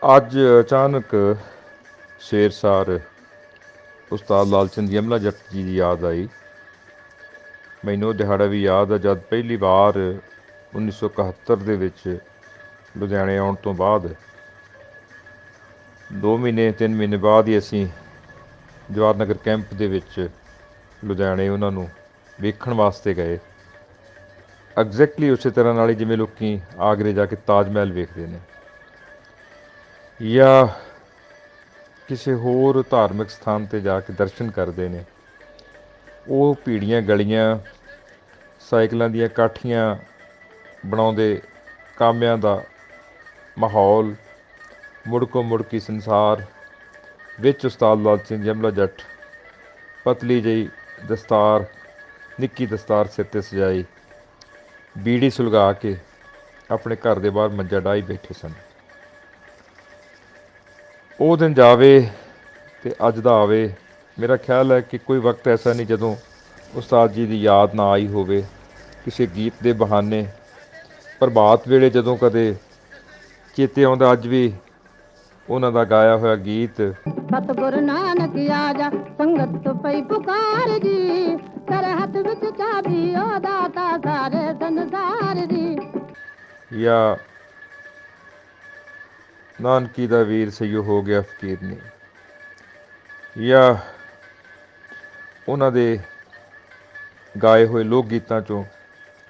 ਅੱਜ ਅਚਾਨਕ ਸ਼ੇਰਸਾਰ ਉਸਤਾਦ ਲਾਲ ਚੰਦ ਯਮਲਾ ਜੱਟ ਜੀ ਦੀ ਯਾਦ ਆਈ। ਮੈਨੂੰ ਉਹ ਦਿਹਾੜਾ ਵੀ ਯਾਦ ਆ ਜਦ ਪਹਿਲੀ ਵਾਰ 1971 ਦੇ ਵਿੱਚ ਲੁਧਿਆਣੇ ਆਉਣ ਤੋਂ ਬਾਅਦ 2 ਮਹੀਨੇ 3 ਮਹੀਨੇ ਬਾਅਦ ਹੀ ਅਸੀਂ ਜਵਾਹਰ ਨਗਰ ਕੈਂਪ ਦੇ ਵਿੱਚ ਲੁਧਿਆਣੇ ਉਹਨਾਂ ਨੂੰ ਵੇਖਣ ਵਾਸਤੇ ਗਏ। ਐਗਜ਼ੈਕਟਲੀ ਉਸੇ ਤਰ੍ਹਾਂ ਨਾਲ ਹੀ ਜਿਵੇਂ ਲੋਕ ਆਗਰੇ ਜਾ ਕੇ ਤਾਜ ਮਹਿਲ ਵੇਖਦੇ ਨੇ ਜਾਂ ਕਿਸੇ ਹੋਰ ਧਾਰਮਿਕ ਸਥਾਨ 'ਤੇ ਜਾ ਕੇ ਦਰਸ਼ਨ ਕਰਦੇ ਨੇ। ਉਹ ਭੀੜੀਆਂ ਗਲੀਆਂ, ਸਾਈਕਲਾਂ ਦੀਆਂ ਕਾਠੀਆਂ ਬਣਾਉਂਦੇ ਕਾਮਿਆਂ ਦਾ ਮਾਹੌਲ, ਮੁੜਕੋ ਮੁੜਕੀ ਸੰਸਾਰ ਵਿੱਚ ਉਸਤਾਦ ਲਾਲ ਸਿੰਘ ਯਮਲਾ ਜੱਟ, ਪਤਲੀ ਜਿਹੀ ਦਸਤਾਰ, ਨਿੱਕੀ ਦਸਤਾਰ ਸਿਰ 'ਤੇ ਸਜਾਈ, ਬੀੜੀ ਸੁਲਗਾ ਕੇ ਆਪਣੇ ਘਰ ਦੇ ਬਾਹਰ ਮੰਜਾ ਡਾਹੀ ਬੈਠੇ ਸਨ। ਉਹ ਦਿਨ ਜਾਵੇ ਅਤੇ ਅੱਜ ਦਾ ਆਵੇ। ਮੇਰਾ ਖਿਆਲ ਹੈ ਕਿ ਕੋਈ ਵਕਤ ਐਸਾ ਨਹੀਂ ਜਦੋਂ ਉਸਤਾਦ ਜੀ ਦੀ ਯਾਦ ਨਾ ਆਈ ਹੋਵੇ। ਕਿਸੇ ਗੀਤ ਦੇ ਬਹਾਨੇ ਪ੍ਰਭਾਤ ਵੇਲੇ ਜਦੋਂ ਕਦੇ ਚੇਤੇ ਆਉਂਦਾ, ਅੱਜ ਵੀ ਉਹਨਾਂ ਦਾ ਗਾਇਆ ਹੋਇਆ ਗੀਤ ਸਤਿਗੁਰ ਨਾਨਕ ਆਜਾ ਸੰਗਤ ਪਈ ਪੁਕਾਰ ਜੀ, ਕਰ ਹੱਥ ਵਿੱਚ ਚਾਬੀ ਉਹ ਦਾਤਾ ਸਾਰੇ ਸੰਸਾਰ ਦੀ, ਜਾਂ ਨਾਨਕੀ ਦਾ ਵੀਰ ਸਈਓ ਹੋ ਗਿਆ ਫਕੀਰ ਨੇ, ਜਾਂ ਉਹਨਾਂ ਦੇ ਗਾਏ ਹੋਏ ਲੋਕ ਗੀਤਾਂ 'ਚੋਂ,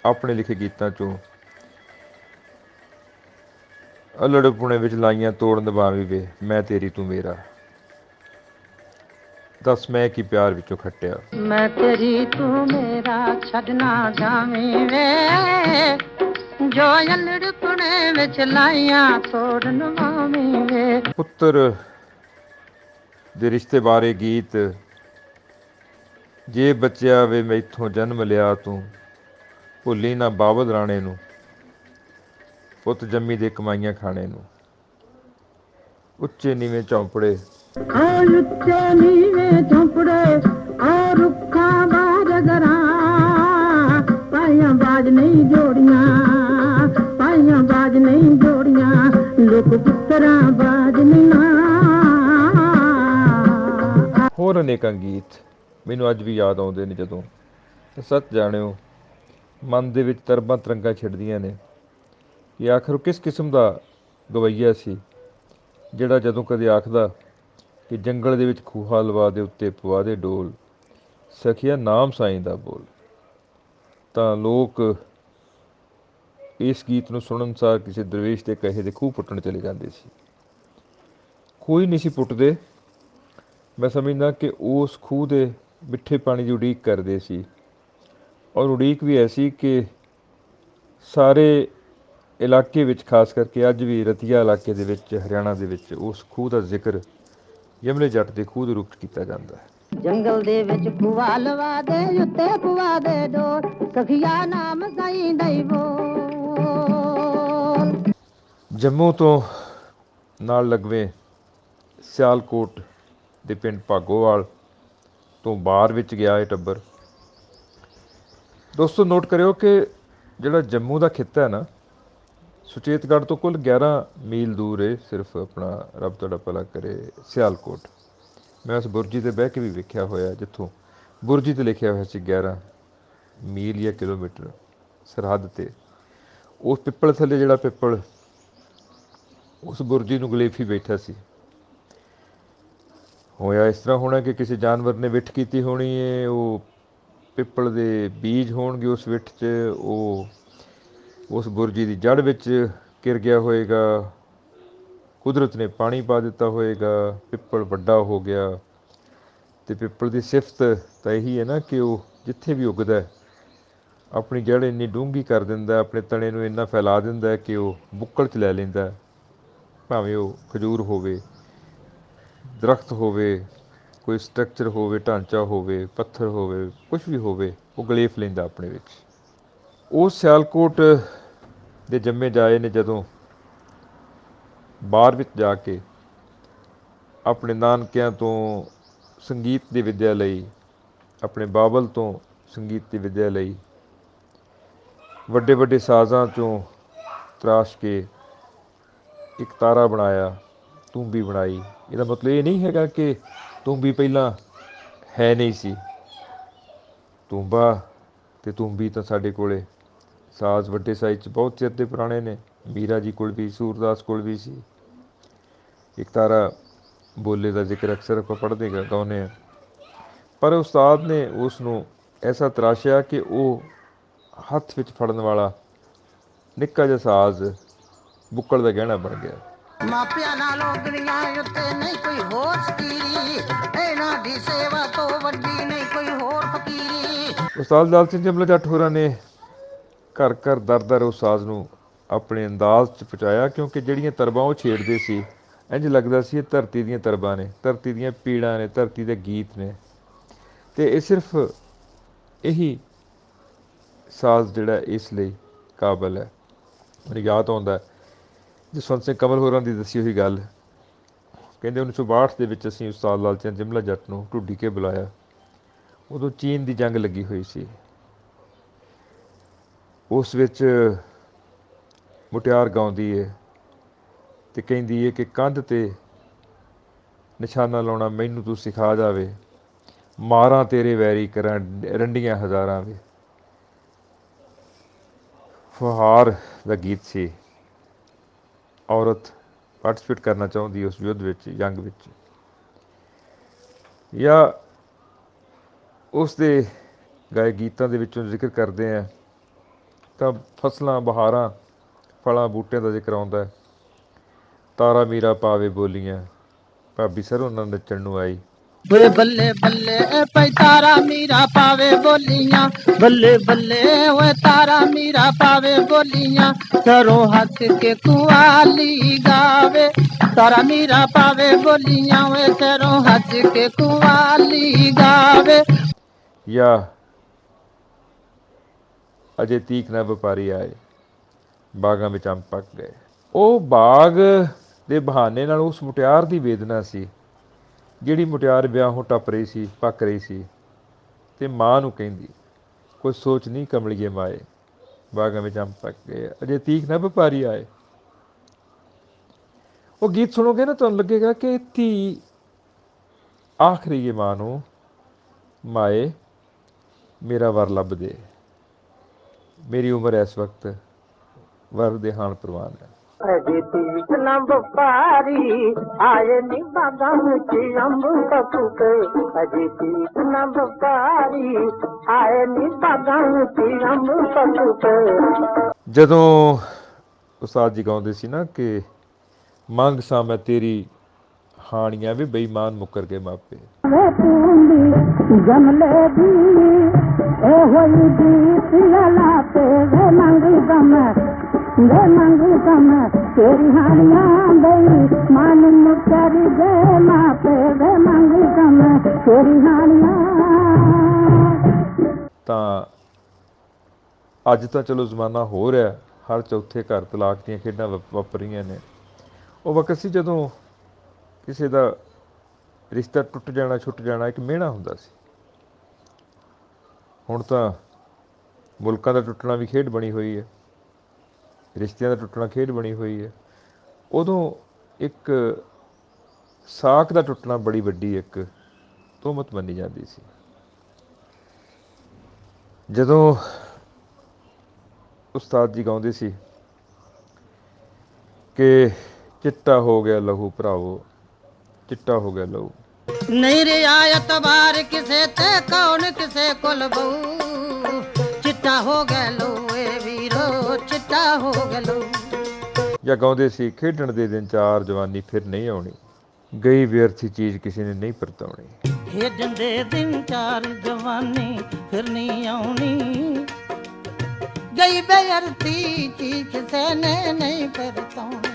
ਆਪਣੇ ਲਿਖੇ ਗੀਤਾਂ 'ਚੋਂ ਅਲੜ ਪੁਣੇ ਵਿੱਚ ਲਾਈਆਂ ਤੋੜ ਨਿਭਾਵੀ ਵੇ ਮੈਂ ਤੇਰੀ ਤੂੰ ਮੇਰਾ, ਦੱਸ ਮੈਂ ਕੀ ਪਿਆਰ ਵਿੱਚੋਂ ਖੱਟਿਆ। ਮੈਂ ਤੇਰੀ ਤੂੰ ਮੇਰਾ ਛੱਡਣਾ ਜਾਵੇਂ ਵੇ, ਜੋ ਅਲੜ ਪੁਣੇ ਵਿੱਚ ਲਾਈਆਂ ਤੋੜ ਨਿਭਾਵੀ ਵੇ। ਪੁੱਤਰ ਦੇ ਰਿਸ਼ਤੇ ਬਾਰੇ ਗੀਤ, ਜੇ ਬੱਚਿਆ ਵੇ ਮੈਥੋਂ ਜਨਮ ਲਿਆ ਤੂੰ, ਭੁੱਲੀ ਨਾ ਬਾਬਲ ਰਾਣੇ ਨੂੰ, ਪੁੱਤ ਜੰਮੀ ਦੇ ਕਮਾਈਆਂ ਖਾਣੇ ਨੂੰ, ਉੱਚੇ ਨੀਵੇਂ ਝੌਂਪੜੇ ਉੱਚੇ ਨੀਵੇਂ ਝੌਂਪੜੇ ਆ ਰੁੱਖਾਂ ਬਾਜਗਰਾਂ, ਪਾਈਆਂ ਬਾਜ ਨਹੀਂ ਜੋੜੀਆਂ, ਪਾਈਆਂ ਬਾਜ ਨਹੀਂ ਜੋੜੀਆਂ, ਲੋਕ ਪੁੱਤਰਾਂ ਬਾਜ ਨਹੀਂ ਨਾ। ਹੋਰ ਅਨੇਕਾਂ ਗੀਤ ਮੈਨੂੰ ਅੱਜ ਵੀ ਯਾਦ ਆਉਂਦੇ ਨੇ। ਜਦੋਂ ਸੱਚ ਜਾਣਿਓ ਮਨ ਦੇ ਵਿੱਚ ਤਰਬਾਂ ਤਰੰਗਾਂ ਛਿੜਦੀਆਂ ਨੇ ਕਿ ਆਖਰ ਕਿਸ ਕਿਸਮ ਦਾ ਗਵਈਆ ਸੀ ਜਿਹੜਾ ਜਦੋਂ ਕਦੇ ਆਖਦਾ ਕਿ ਜੰਗਲ ਦੇ ਵਿੱਚ ਖੂਹਾ ਲਵਾ ਦੇ ਉੱਤੇ ਪਵਾ ਦੇ ਡੋਲ, ਸਖੀਆ ਨਾਮ ਸਾਈਂ ਦਾ ਬੋਲ, ਤਾਂ ਲੋਕ ਇਸ ਗੀਤ ਨੂੰ ਸੁਣਨ ਸਾਰ ਕਿਸੇ ਦਰਵੇਸ਼ ਦੇ ਕਹੇ ਦੇ ਖੂਹ ਪੁੱਟਣ ਚਲੇ ਜਾਂਦੇ ਸੀ। ਕੋਈ ਨਹੀਂ ਸੀ ਪੁੱਟਦੇ। ਮੈਂ ਸਮਝਦਾ ਕਿ ਉਸ ਖੂਹ ਦੇ ਮਿੱਠੇ ਪਾਣੀ ਦੀ ਉਡੀਕ ਕਰਦੇ ਸੀ, ਔਰ ਉਡੀਕ ਵੀ ਐਸੀ ਕਿ ਸਾਰੇ ਇਲਾਕੇ ਵਿੱਚ, ਖਾਸ ਕਰਕੇ ਅੱਜ ਵੀ ਰਤੀਆ ਇਲਾਕੇ ਦੇ ਵਿੱਚ, ਹਰਿਆਣਾ ਦੇ ਵਿੱਚ, ਉਸ ਖੂਹ ਦਾ ਜ਼ਿਕਰ ਯਮਲੇ ਜੱਟ ਦੇ ਖੂਹ ਦੇ ਰੂਪ 'ਚ ਕੀਤਾ ਜਾਂਦਾ ਹੈ। ਜੰਗਲ ਦੇ ਵਿੱਚ ਖੂਹਾ ਲਵਾ ਦੇ ਉੱਤੇ ਪਵਾ ਦੇ ਡੋਰ, ਸਖੀਆ ਨਾਮ ਸਾਈਂ ਦਾ ਬੋਲ। ਜੰਮੂ ਤੋਂ ਨਾਲ ਲੱਗਵੇਂ ਸਿਆਲਕੋਟ ਦੇ ਪਿੰਡ ਭਾਗੋਵਾਲ ਤੋਂ ਬਾਹਰ ਵਿੱਚ ਗਿਆ ਇਹ ਟੱਬਰ। ਦੋਸਤੋ ਨੋਟ ਕਰਿਓ ਕਿ ਜਿਹੜਾ ਜੰਮੂ ਦਾ ਖਿੱਤਾ ਹੈ ਨਾ, ਸੁਚੇਤਗੜ੍ਹ ਤੋਂ ਕੁੱਲ 11 ਮੀਲ ਦੂਰ ਹੈ ਸਿਰਫ। ਆਪਣਾ ਰੱਬ ਤੁਹਾਡਾ ਭਲਾ ਕਰੇ ਸਿਆਲਕੋਟ। ਮੈਂ ਉਸ ਬੁਰਜੀ 'ਤੇ ਬਹਿ ਕੇ ਵੀ ਵੇਖਿਆ ਹੋਇਆ, ਜਿੱਥੋਂ ਬੁਰਜੀ 'ਤੇ ਲਿਖਿਆ ਹੋਇਆ ਸੀ 11 ਮੀਲ ਜਾਂ ਕਿਲੋਮੀਟਰ ਸਰਹੱਦ 'ਤੇ। ਉਸ ਪਿੱਪਲ ਥੱਲੇ, ਜਿਹੜਾ ਪਿੱਪਲ ਉਸ ਬੁਰਜੀ ਨੂੰ ਗਲੇਫੀ ਬੈਠਾ ਸੀ। ਹੋਇਆ ਇਸ ਤਰ੍ਹਾਂ ਹੋਣਾ ਕਿ ਕਿਸੇ ਜਾਨਵਰ ਨੇ ਵਿੱਠ ਕੀਤੀ ਹੋਣੀ ਹੈ, ਉਹ ਪਿੱਪਲ ਦੇ ਬੀਜ ਹੋਣਗੇ ਉਸ ਵਿੱਠ 'ਚ, ਉਹ ਉਸ ਬੁਰਜੀ ਦੀ ਜੜ੍ਹ ਵਿੱਚ ਘਿਰ ਗਿਆ ਹੋਏਗਾ, ਕੁਦਰਤ ਨੇ ਪਾਣੀ ਪਾ ਦਿੱਤਾ ਹੋਏਗਾ, ਪਿੱਪਲ ਵੱਡਾ ਹੋ ਗਿਆ। ਅਤੇ ਪਿੱਪਲ ਦੀ ਸਿਫਤ ਤਾਂ ਇਹੀ ਹੈ ਨਾ ਕਿ ਉਹ ਜਿੱਥੇ ਵੀ ਉੱਗਦਾ ਆਪਣੀ ਜੜ੍ਹ ਇੰਨੀ ਡੂੰਘੀ ਕਰ ਦਿੰਦਾ, ਆਪਣੇ ਤਣੇ ਨੂੰ ਇੰਨਾ ਫੈਲਾ ਦਿੰਦਾ ਕਿ ਉਹ ਬੁੱਕਲ 'ਚ ਲੈ ਲੈਂਦਾ। ਭਾਵੇਂ ਉਹ ਖਜੂਰ ਹੋਵੇ, ਦਰਖਤ ਹੋਵੇ, ਕੋਈ ਸਟਰਕਚਰ ਹੋਵੇ, ਢਾਂਚਾ ਹੋਵੇ, ਪੱਥਰ ਹੋਵੇ, ਕੁਛ ਵੀ ਹੋਵੇ, ਉਹ ਗਲੇਫ ਲੈਂਦਾ ਆਪਣੇ ਵਿੱਚ। ਉਹ ਸਿਆਲਕੋਟ ਦੇ ਜੰਮੇ ਜਾਏ ਨੇ ਜਦੋਂ ਬਾਹਰ ਵਿੱਚ ਜਾ ਕੇ ਆਪਣੇ ਨਾਨਕਿਆਂ ਤੋਂ ਸੰਗੀਤ ਦੀ ਵਿੱਦਿਆ ਲਈ, ਆਪਣੇ ਬਾਬਲ ਤੋਂ ਸੰਗੀਤ ਦੀ ਵਿੱਦਿਆ ਲਈ, ਵੱਡੇ ਵੱਡੇ ਸਾਜ਼ਾਂ 'ਚੋਂ ਤਰਾਸ਼ ਕੇ ਇੱਕ ਤਾਰਾ ਬਣਾਇਆ ਤੂੰਬੀ ਬਣਾਈ। ਇਹਦਾ ਮਤਲਬ ਇਹ ਨਹੀਂ ਹੈਗਾ ਕਿ ਤੂੰਬੀ ਪਹਿਲਾਂ ਹੈ ਨਹੀਂ ਸੀ। ਤੂੰਬਾ ਅਤੇ ਤੂੰਬੀ ਤਾਂ ਸਾਡੇ ਕੋਲ ਸਾਜ਼ ਵੱਡੇ ਸਾਈਜ਼ 'ਚ ਬਹੁਤ ਚਿਰ ਦੇ ਪੁਰਾਣੇ ਨੇ। ਮੀਰਾ ਜੀ ਕੋਲ ਵੀ, ਸੂਰਦਾਸ ਕੋਲ ਵੀ ਸੀ। ਇੱਕ ਤਾਰਾ ਬੋਲੇ ਦਾ ਜ਼ਿਕਰ ਅਕਸਰ ਆਪਾਂ ਪੜ੍ਹਦੇ ਗਾਉਂਦੇ ਹਾਂ। ਪਰ ਉਸਤਾਦ ਨੇ ਉਸ ਨੂੰ ਐਸਾ ਤਰਾਸ਼ਿਆ ਕਿ ਉਹ ਹੱਥ ਵਿੱਚ ਫੜਨ ਵਾਲਾ ਨਿੱਕਾ ਜਿਹਾ ਸਾਜ਼ ਬੁੱਕਲ ਦਾ ਗਹਿਣਾ ਬਣ ਗਿਆ। ਮਾਪਿਆਂ ਨਾਲੋਂ ਦੁਨੀਆ ਉੱਤੇ ਨਹੀਂ ਕੋਈ ਹੋਰ ਸਕੀਰੀ, ਇਹਨਾਂ ਦੀ ਸੇਵਾ ਤੋਂ ਵੱਡੀ ਨਹੀਂ ਕੋਈ ਹੋਰ ਫਕੀਰੀ। ਉਸਤਾਦ ਲਾਲ ਸਿੰਘ ਜਮਲਾ ਜੱਟ ਹੋਰਾਂ ਨੇ ਘਰ ਘਰ ਦਰ ਦਰ ਉਸ ਸਾਜ਼ ਨੂੰ ਆਪਣੇ ਅੰਦਾਜ਼ 'ਚ ਪਹੁੰਚਾਇਆ, ਕਿਉਂਕਿ ਜਿਹੜੀਆਂ ਤਰਬਾਂ ਉਹ ਛੇੜਦੇ ਸੀ ਇੰਝ ਲੱਗਦਾ ਸੀ ਇਹ ਧਰਤੀ ਦੀਆਂ ਤਰਬਾਂ ਨੇ, ਧਰਤੀ ਦੀਆਂ ਪੀੜਾਂ ਨੇ, ਧਰਤੀ ਦੇ ਗੀਤ ਨੇ। ਅਤੇ ਇਹ ਸਿਰਫ ਇਹੀ ਸਾਜ਼ ਜਿਹੜਾ ਇਸ ਲਈ ਕਾਬਲ ਹੈ। ਮੈਨੂੰ ਯਾਦ ਆਉਂਦਾ ਜਸਵੰਤ ਸਿੰਘ ਕਮਲ ਹੋਰਾਂ ਦੀ ਦੱਸੀ ਹੋਈ ਗੱਲ, ਕਹਿੰਦੇ 1962 ਦੇ ਵਿੱਚ ਅਸੀਂ ਉਸਤਾਦ ਲਾਲ ਸਿੰਘ ਜਮਲਾ ਜੱਟ ਨੂੰ ਢੁੱਡੀ ਕੇ ਬੁਲਾਇਆ। ਉਦੋਂ ਚੀਨ ਦੀ ਜੰਗ ਲੱਗੀ ਹੋਈ ਸੀ। ਉਸ ਵਿੱਚ ਮੁਟਿਆਰ ਗਾਉਂਦੀ ਹੈ ਅਤੇ ਕਹਿੰਦੀ ਹੈ ਕਿ ਕੰਧ 'ਤੇ ਨਿਸ਼ਾਨਾ ਲਾਉਣਾ ਮੈਨੂੰ ਤੂੰ ਸਿਖਾ ਜਾਵੇ, ਮਾਰਾਂ ਤੇਰੇ ਵੈਰੀ ਕਰਾਂ ਰੰਡੀਆਂ ਹਜ਼ਾਰਾਂ ਵੇ। ਫੁਹਾਰ ਦਾ ਗੀਤ ਸੀ। ਔਰਤ ਪਾਰਟੀਸਪੇਟ ਕਰਨਾ ਚਾਹੁੰਦੀ ਉਸ ਯੁੱਧ ਵਿੱਚ, ਜੰਗ ਵਿੱਚ, ਜਾਂ ਉਸ ਦੇ ਗਾਏ ਗੀਤਾਂ ਦੇ ਵਿੱਚੋਂ ਜ਼ਿਕਰ ਕਰਦੇ ਹਾਂ ਤਾਂ ਫਸਲਾਂ, ਬਹਾਰਾਂ, ਫਲਾਂ ਬੂਟਿਆਂ ਦਾ ਜ਼ਿਕਰ ਆਉਂਦਾ। ਤਾਰਾ ਮੀਰਾ ਪਾਵੇ ਬੋਲੀਆਂ, ਭਾਬੀ ਸਰੋਂ ਨਾਲ ਨੱਚਣ ਨੂੰ ਆਈ। ਵੇ ਬੱਲੇ ਬੱਲੇ ਪਈ ਤਾਰਾ ਮੀਰਾ ਪਾਵੇ ਬੋਲੀਆਂ, ਬੱਲੇ ਬੱਲੇ ਓਏ ਤਾਰਾ ਮੀਰਾ ਪਾਵੇ ਬੋਲੀਆਂ, ਸਰੋਂ ਹੱਸ ਕੇ ਕੁਆਲੀ ਗਾਵੇ, ਤਾਰਾ ਮੀਰਾ ਪਾਵੇ ਬੋਲੀਆਂ, ਓਏ ਸਰੋਂ ਹੱਸ ਕੇ ਕੁਆਲੀ ਗਾਵੇ। ਜਾਂ ਅਜੇ ਤੀਕ ਨਾ ਵਪਾਰੀ ਆਏ, ਬਾਗਾਂ ਵਿੱਚ ਅੰਬ ਪੱਕ ਗਏ। ਉਹ ਬਾਗ ਦੇ ਬਹਾਨੇ ਨਾਲ ਉਸ ਮੁਟਿਆਰ ਦੀ ਵੇਦਨਾ ਸੀ, ਜਿਹੜੀ ਮੁਟਿਆਰ ਵਿਆਹੋਂ ਟੱਪ ਰਹੀ ਸੀ, ਪੱਕ ਰਹੀ ਸੀ, ਅਤੇ ਮਾਂ ਨੂੰ ਕਹਿੰਦੀ ਕੋਈ ਸੋਚ ਨਹੀਂ ਕਮਲੀਏ ਮਾਏ, ਬਾਗਾਂ ਵਿੱਚ ਅੰਬ ਪੱਕ ਗਏ, ਅਜੇ ਤੀਕ ਨਾ ਵਪਾਰੀ ਆਏ। ਉਹ ਗੀਤ ਸੁਣੋਗੇ ਨਾ ਤੁਹਾਨੂੰ ਲੱਗੇਗਾ ਕਿ ਧੀ ਆਖ ਰਹੀ ਹੈ ਮਾਂ ਨੂੰ, ਮਾਏ ਮੇਰਾ ਵਰ ਲੱਭ ਦੇ, ਮੇਰੀ ਉਮਰ ਇਸ ਵਕਤ ਵਰ ਦੇ ਹਾਣ ਪ੍ਰਵਾਨ ਹੈ। ਅਜੇ ਤੀਕ ਨਾ ਵਪਾਰੀ ਆਏ ਨੀ ਬਾਗਾਂ ਵਿੱਚ ਅੰਬ ਪੱਕ ਗਏ, ਅਜੇ ਤੀਕ ਨਾ ਵਪਾਰੀ ਆਏ ਨੀ ਬਾਗਾਂ ਵਿੱਚ ਅੰਬ ਪੱਕ ਗਏ। ਜਦੋਂ ਉਸਤਾਦ ਜੀ ਗਾਉਂਦੇ ਸੀ ਨਾ ਕਿ ਮੰਗ ਸਾਂ ਮੈਂ ਤੇਰੀ ਹਾਣੀਆਂ ਵੀ ਬੇਈਮਾਨ ਮੁੱਕਰ ਗਏ ਮਾਪੇ। ਜਮਲੇ ਦੀ ਇਹ ਹੋਈ ਦੀ ਲਾ ਤੇ ਵੇ ਮੰਗ ਗਮ, ਵੇ ਮੰਗ ਗਮ ਤੇਰੀ ਹਾਣੀਆਂ ਬੇਈਮਾਨ ਮੁੱਕਰ ਗਏ ਮਾਪੇ, ਵੇ ਮੰਗ ਗਮ ਤੇਰੀ ਹਾਣੀਆਂ। ਤਾਂ ਅੱਜ ਤਾਂ ਚਲੋ ਜ਼ਮਾਨਾ ਹੋ ਰਿਹਾ, ਹਰ ਚੌਥੇ ਘਰ ਤਲਾਕ ਦੀਆਂ ਖੇਡਾਂ ਵਾਪਰ ਰਹੀਆਂ ਨੇ। ਉਹ ਵਕਤ ਸੀ ਜਦੋਂ ਕਿਸੇ ਦਾ ਰਿਸ਼ਤਾ ਟੁੱਟ ਜਾਣਾ, ਛੁੱਟ ਜਾਣਾ ਇੱਕ ਮਿਹਣਾ ਹੁੰਦਾ ਸੀ। ਹੁਣ ਤਾਂ ਮੁਲਕਾਂ ਦਾ ਟੁੱਟਣਾ ਵੀ ਖੇਡ ਬਣੀ ਹੋਈ ਹੈ, ਰਿਸ਼ਤਿਆਂ ਦਾ ਟੁੱਟਣਾ ਖੇਡ ਬਣੀ ਹੋਈ ਹੈ। ਉਦੋਂ ਇੱਕ ਸਾਕ ਦਾ ਟੁੱਟਣਾ ਬੜੀ ਵੱਡੀ ਇੱਕ ਤੋਹਮਤ ਮੰਨੀ ਜਾਂਦੀ ਸੀ। ਜਦੋਂ ਉਸਤਾਦ ਜੀ ਗਾਉਂਦੇ ਸੀ ਕਿ ਚਿੱਟਾ ਹੋ ਗਿਆ ਲਹੂ ਭਰਾਵੋ, ਚਿੱਟਾ ਹੋ ਗਿਆ ਲਹੂ, ਨਹੀਂ ਰਿਆਇਤ ਬਾਰ ਕਿਸੇ ਤੇ ਕੌਣ ਕਿਸੇ ਕੋਲ ਬਹੂ, ਚਿੱਟਾ ਹੋ ਗਿਆ ਲਹੂ ਏ ਵੀਰੋ, ਚਿੱਟਾ ਹੋ ਗਿਆ ਲਹੂ। ਜਾਂ ਗਾਉਂਦੇ ਸੀ ਖੇਡਣ ਦੇ ਦਿਨ ਚਾਰ ਜਵਾਨੀ ਫਿਰ ਨਹੀਂ ਆਉਣੀ, ਗਈ ਵਿਅਰਥੀ ਚੀਜ਼ ਕਿਸੇ ਨੇ ਨਹੀਂ ਪਰਤਾਉਣੀ। ਖੇਡਣ ਦੇ ਦਿਨ ਚਾਰ ਜਵਾਨੀ ਫਿਰ ਨਹੀਂ ਆਉਣੀ, ਗਈ ਬੇਅਰਥੀ ਚੀਜ਼ ਕਿਸੇ ਨੇ ਨਹੀਂ ਪਰਤਾਉਣੀ।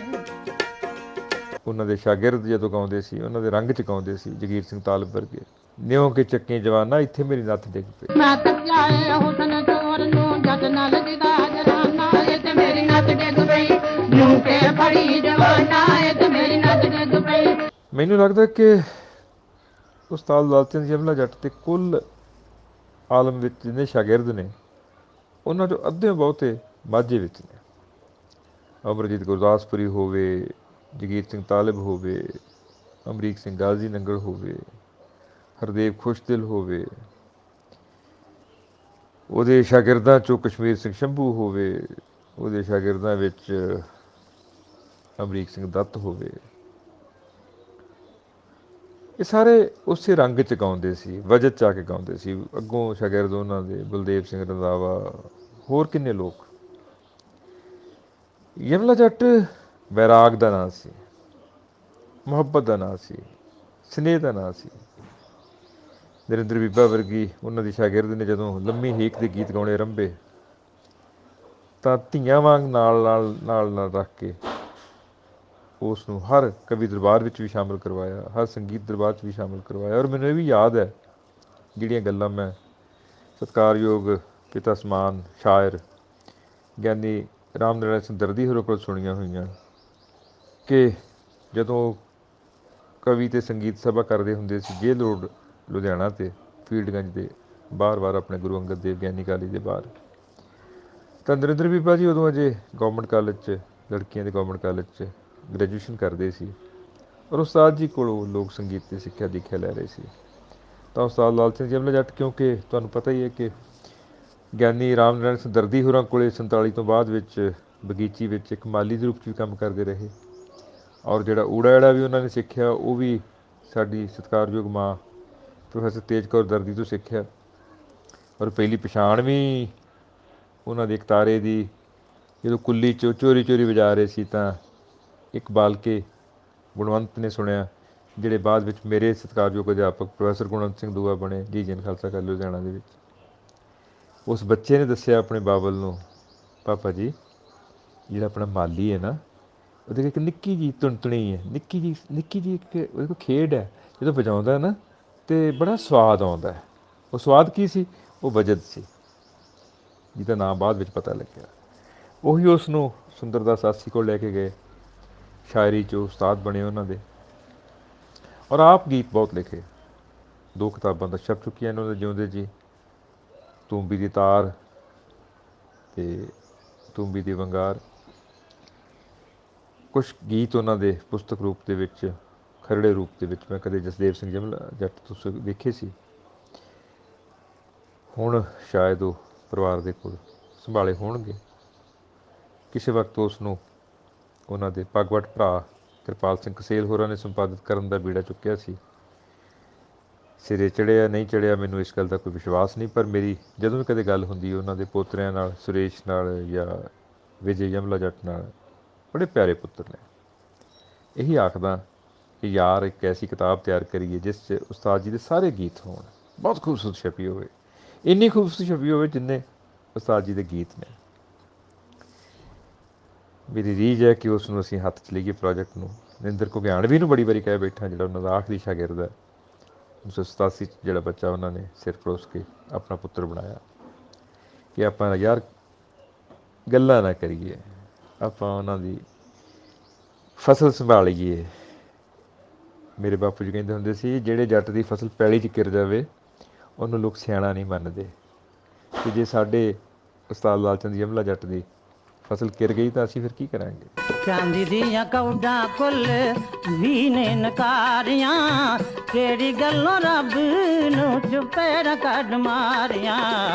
ਉਹਨਾਂ ਦੇ ਸ਼ਾਗਿਰਦ ਜਦੋਂ ਗਾਉਂਦੇ ਸੀ, ਉਹਨਾਂ ਦੇ ਰੰਗ 'ਚ ਗਾਉਂਦੇ ਸੀ, ਜਗੀਰ ਸਿੰਘ ਤਾਲਬ ਵਰਗੇ, ਨਿਉ ਕੇ ਚੱਕੀ ਜਵਾਨਾ ਇੱਥੇ ਮੇਰੀ ਨੱਥ ਡਿੱਗ ਪਈ। ਮੈਂ ਤੱਕਿਆ ਹੁਸਨ ਚੋਰ ਨੂੰ ਜੱਟ ਨਾਲ ਦਿਦਾ ਜਰਾਨਾ, ਇਹ ਤੇ ਮੇਰੀ ਨੱਥ ਡਿੱਗ ਪਈ, ਨਿਉ ਕੇ ਫੜੀ ਜਵਾਨਾ, ਇਹ ਤੇ ਮੇਰੀ ਨੱਥ ਡਿੱਗ ਪਈ। ਮੈਨੂੰ ਲੱਗਦਾ ਕਿ ਉਸਤਾਦ ਲਾਲ ਸਿੰਘ ਜਮਲਾ ਜੱਟ ਤੇ ਕੁੱਲ ਆਲਮ ਵਿੱਚ ਜਿੰਨੇ ਸ਼ਾਗਿਰਦ ਨੇ, ਉਹਨਾਂ 'ਚੋਂ ਅੱਧੇ ਬਹੁਤੇ ਮਾਝੇ ਵਿੱਚ ਨੇ। ਅਮਰਜੀਤ ਗੁਰਦਾਸਪੁਰੀ ਹੋਵੇ, ਜਗੀਰ ਸਿੰਘ ਤਾਲਿਬ ਹੋਵੇ, ਅਮਰੀਕ ਸਿੰਘ ਗਾਜ਼ੀ ਨੰਗਲ ਹੋਵੇ, ਹਰਦੇਵ ਖੁਸ਼ਦਿਲ ਹੋਵੇ, ਉਹਦੇ ਸ਼ਾਗਿਰਦਾਂ 'ਚੋਂ ਕਸ਼ਮੀਰ ਸਿੰਘ ਸ਼ੰਭੂ ਹੋਵੇ, ਉਹਦੇ ਸ਼ਾਗਿਰਦਾਂ ਵਿੱਚ ਅਮਰੀਕ ਸਿੰਘ ਦੱਤ ਹੋਵੇ, ਇਹ ਸਾਰੇ ਉਸੇ ਰੰਗ 'ਚ ਗਾਉਂਦੇ ਸੀ, ਵਜਦ 'ਚ ਆ ਕੇ ਗਾਉਂਦੇ ਸੀ। ਅੱਗੋਂ ਸ਼ਾਗਿਰਦ ਉਹਨਾਂ ਦੇ ਬਲਦੇਵ ਸਿੰਘ ਰੰਧਾਵਾ, ਹੋਰ ਕਿੰਨੇ ਲੋਕ। ਯਮਲਾ ਜੱਟ ਵੈਰਾਗ ਦਾ ਨਾਂ ਸੀ, ਮੁਹੱਬਤ ਦਾ ਨਾਂ ਸੀ, ਸਨੇਹ ਦਾ ਨਾਂ ਸੀ। ਨਰਿੰਦਰ ਬੀਬਾ ਵਰਗੀ ਉਹਨਾਂ ਦੀ ਸ਼ਾਗਿਰਦ ਨੇ ਜਦੋਂ ਲੰਮੀ ਹੀਕ ਦੇ ਗੀਤ ਗਾਉਣੇ ਆਰੰਭੇ ਤਾਂ ਧੀਆਂ ਵਾਂਗ ਨਾਲ ਰੱਖ ਕੇ ਉਸ ਨੂੰ ਹਰ ਕਵੀ ਦਰਬਾਰ ਵਿੱਚ ਵੀ ਸ਼ਾਮਿਲ ਕਰਵਾਇਆ, ਹਰ ਸੰਗੀਤ ਦਰਬਾਰ 'ਚ ਵੀ ਸ਼ਾਮਿਲ ਕਰਵਾਇਆ। ਔਰ ਮੈਨੂੰ ਇਹ ਵੀ ਯਾਦ ਹੈ ਜਿਹੜੀਆਂ ਗੱਲਾਂ ਮੈਂ ਸਤਿਕਾਰਯੋਗ ਪਿਤਾ ਸਮਾਨ ਸ਼ਾਇਰ ਗਿਆਨੀ ਰਾਮ ਨਾਰਾਇਣ ਸਿੰਘ ਦਰਦੀ ਹੋਰਾਂ ਕੋਲ ਸੁਣੀਆਂ ਹੋਈਆਂ ਕਿ ਜਦੋਂ ਕਵੀ ਅਤੇ ਸੰਗੀਤ ਸਭਾ ਕਰਦੇ ਹੁੰਦੇ ਸੀ ਜੇਲ੍ਹ ਰੋਡ ਲੁਧਿਆਣਾ 'ਤੇ ਫੀਲਡਗੰਜ ਦੇ ਬਾਹਰ ਆਪਣੇ ਗੁਰੂ ਅੰਗਦ ਦੇਵ ਗਿਆਨੀ ਕਾਲਜ ਦੇ ਬਾਹਰ, ਤਾਂ ਨਰਿੰਦਰ ਬੀਬਾ ਜੀ ਉਦੋਂ ਅਜੇ ਗੌਰਮੈਂਟ ਕਾਲਜ 'ਚ, ਲੜਕੀਆਂ ਦੇ ਗੌਰਮੈਂਟ ਕਾਲਜ 'ਚ ਗ੍ਰੈਜੂਏਸ਼ਨ ਕਰਦੇ ਸੀ। ਔਰ ਉਸਤਾਦ ਜੀ ਕੋਲੋਂ ਲੋਕ ਸੰਗੀਤ ਦੀ ਸਿੱਖਿਆ ਦੀਖਿਆ ਲੈ ਰਹੇ ਸੀ। ਤਾਂ ਉਸਤਾਦ ਲਾਲ ਸਿੰਘ ਯਮਲਾ ਜੱਟ, ਕਿਉਂਕਿ ਤੁਹਾਨੂੰ ਪਤਾ ਹੀ ਹੈ ਕਿ ਗਿਆਨੀ ਰਾਮ ਨਾਰਾਇਣ ਸਿੰਘ ਦਰਦੀ ਹੋਰਾਂ ਕੋਲੇ 47 ਤੋਂ ਬਾਅਦ ਵਿੱਚ ਬਗੀਚੀ ਵਿੱਚ ਇੱਕ ਮਾਲੀ ਦੇ ਰੂਪ 'ਚ ਵੀ ਕੰਮ ਕਰਦੇ ਰਹੇ। ਔਰ ਜਿਹੜਾ ਊੜਾ ਐੜਾ ਵੀ ਉਹਨਾਂ ਨੇ ਸਿੱਖਿਆ ਉਹ ਵੀ ਸਾਡੀ ਸਤਿਕਾਰਯੋਗ ਮਾਂ ਪ੍ਰੋਫੈਸਰ ਤੇਜ ਕੌਰ ਦਰਦੀ ਤੋਂ ਸਿੱਖਿਆ। ਔਰ ਪਹਿਲੀ ਪਛਾਣ ਵੀ ਉਹਨਾਂ ਦੇ ਇੱਕ ਤਾਰੇ ਦੀ ਜਦੋਂ ਕੁੱਲੀ 'ਚੋਂ ਚੋਰੀ ਚੋਰੀ ਵਜਾ ਰਹੇ ਸੀ ਤਾਂ ਇਕਬਾਲ ਕੇ ਗੁਣਵੰਤ ਨੇ ਸੁਣਿਆ, ਜਿਹੜੇ ਬਾਅਦ ਵਿੱਚ ਮੇਰੇ ਸਤਿਕਾਰਯੋਗ ਅਧਿਆਪਕ ਪ੍ਰੋਫੈਸਰ ਗੁਣਵੰਤ ਸਿੰਘ ਦੂਆ ਬਣੇ GGN ਖਾਲਸਾ ਕਾਲਜ ਲੁਧਿਆਣਾ ਦੇ ਵਿੱਚ। ਉਸ ਬੱਚੇ ਨੇ ਦੱਸਿਆ ਆਪਣੇ ਬਾਬਲ ਨੂੰ, ਪਾਪਾ ਜੀ ਜਿਹੜਾ ਆਪਣਾ ਮਾਲੀ ਹੈ ਨਾ, ਉਹਦੇ ਇੱਕ ਨਿੱਕੀ ਜਿਹੀ ਧੁਨਤਣੀ ਹੈ, ਨਿੱਕੀ ਜਿਹੀ ਇੱਕ ਉਹਦੇ ਕੋਲ ਖੇਡ ਹੈ, ਜਦੋਂ ਵਜਾਉਂਦਾ ਨਾ ਅਤੇ ਬੜਾ ਸਵਾਦ ਆਉਂਦਾ ਹੈ। ਉਹ ਸਵਾਦ ਕੀ ਸੀ? ਉਹ ਵਜਦ ਸੀ, ਜਿਹਦਾ ਨਾਮ ਬਾਅਦ ਵਿੱਚ ਪਤਾ ਲੱਗਿਆ। ਉਹੀ ਉਸ ਨੂੰ ਸੁੰਦਰਦਾਸ ਆਸੀ ਕੋਲ ਲੈ ਕੇ ਗਏ, ਸ਼ਾਇਰੀ 'ਚ ਉਸਤਾਦ ਬਣੇ ਉਹਨਾਂ ਦੇ। ਔਰ ਆਪ ਗੀਤ ਬਹੁਤ ਲਿਖੇ, 2 ਕਿਤਾਬਾਂ ਤਾਂ ਛਪ ਚੁੱਕੀਆਂ ਨੇ ਉਹਨਾਂ ਦੇ ਜਿਉਂਦੇ ਜੀ, ਤੂੰਬੀ ਦੀ ਤਾਰ ਅਤੇ ਤੂੰਬੀ ਦੀ ਵੰਗਾਰ। ਕੁਛ ਗੀਤ ਉਹਨਾਂ ਦੇ ਪੁਸਤਕ ਰੂਪ ਦੇ ਵਿੱਚ, ਖਰੜੇ ਰੂਪ ਦੇ ਵਿੱਚ ਮੈਂ ਕਦੇ ਜਸਦੇਵ ਸਿੰਘ ਯਮਲਾ ਜੱਟ ਤੁਸੀਂ ਵੇਖੇ ਸੀ। ਹੁਣ ਸ਼ਾਇਦ ਉਹ ਪਰਿਵਾਰ ਦੇ ਕੋਲ ਸੰਭਾਲੇ ਹੋਣਗੇ। ਕਿਸੇ ਵਕਤ ਉਸ ਨੂੰ ਉਹਨਾਂ ਦੇ ਪੱਗਵਟ ਭਰਾ ਕਿਰਪਾਲ ਸਿੰਘ ਕਸੇਲ ਹੋਰਾਂ ਨੇ ਸੰਪਾਦਿਤ ਕਰਨ ਦਾ ਬੀੜਾ ਚੁੱਕਿਆ ਸੀ। ਸਿਰੇ ਚੜ੍ਹਿਆ ਨਹੀਂ ਚੜ੍ਹਿਆ ਮੈਨੂੰ ਇਸ ਗੱਲ ਦਾ ਕੋਈ ਵਿਸ਼ਵਾਸ ਨਹੀਂ, ਪਰ ਮੇਰੀ ਜਦੋਂ ਵੀ ਕਦੇ ਗੱਲ ਹੁੰਦੀ ਉਹਨਾਂ ਦੇ ਪੋਤਰਿਆਂ ਨਾਲ, ਸੁਰੇਸ਼ ਨਾਲ ਜਾਂ ਵਿਜੇ ਯਮਲਾ ਜੱਟ ਨਾਲ, ਬੜੇ ਪਿਆਰੇ ਪੁੱਤਰ ਨੇ। ਇਹੀ ਆਖਦਾ ਕਿ ਯਾਰ ਇੱਕ ਐਸੀ ਕਿਤਾਬ ਤਿਆਰ ਕਰੀਏ ਜਿਸ 'ਚ ਉਸਤਾਦ ਜੀ ਦੇ ਸਾਰੇ ਗੀਤ ਹੋਣ, ਬਹੁਤ ਖੂਬਸੂਰਤ ਛਪੀ ਹੋਵੇ, ਇੰਨੀ ਖੂਬਸੂਰਤ ਛਪੀ ਹੋਵੇ ਜਿੰਨੇ ਉਸਤਾਦ ਜੀ ਦੇ ਗੀਤ ਨੇ। ਮੇਰੀ ਰੀਝ ਹੈ ਕਿ ਉਸ ਨੂੰ ਅਸੀਂ ਹੱਥ 'ਚ ਲਈਏ ਪ੍ਰੋਜੈਕਟ ਨੂੰ। ਨਰਿੰਦਰ ਘੁਗਿਆਣਵੀ ਨੂੰ ਬੜੀ ਵਾਰੀ ਕਹਿ ਬੈਠਾ, ਜਿਹੜਾ ਉਹਨਾਂ ਦਾ ਆਖਰੀ ਸ਼ਾਗਿਰਦ ਹੈ, 1987 'ਚ ਜਿਹੜਾ ਬੱਚਾ ਉਹਨਾਂ ਨੇ ਸਿਰ ਪਰੋਸ ਕੇ ਆਪਣਾ ਪੁੱਤਰ ਬਣਾਇਆ, ਕਿ ਆਪਾਂ ਯਾਰ ਗੱਲਾਂ ਨਾ ਕਰੀਏ, ਆਪਾਂ ਉਹਨਾਂ ਦੀ ਫਸਲ ਸੰਭਾਲੀਏ। ਮੇਰੇ ਬਾਪੂ ਜੀ ਕਹਿੰਦੇ ਹੁੰਦੇ ਸੀ, ਜਿਹੜੇ ਜੱਟ ਦੀ ਫਸਲ ਪੈਲੀ 'ਚ ਕਿਰ ਜਾਵੇ ਉਹਨੂੰ ਲੋਕ ਸਿਆਣਾ ਨਹੀਂ ਮੰਨਦੇ। ਕਿ ਜੇ ਸਾਡੇ ਉਸਤਾਦ ਲਾਲ ਚੰਦ ਯਮਲਾ ਜੱਟ ਦੀ ਫਸਲ ਕਿਰ ਗਈ ਤਾਂ ਅਸੀਂ ਫਿਰ ਕੀ ਕਰਾਂਗੇ। ਚਾਂਦੀ ਦੀਆਂ ਕੌਡਾਂ ਕੁੱਲ ਵੀ ਨੇ ਨਕਾਰੀਆਂ, ਕਿਹੜੀ ਗੱਲੋਂ ਰੱਬ ਨੂੰ ਚੁਪੇੜ ਕੱਢ ਮਾਰੀਆਂ।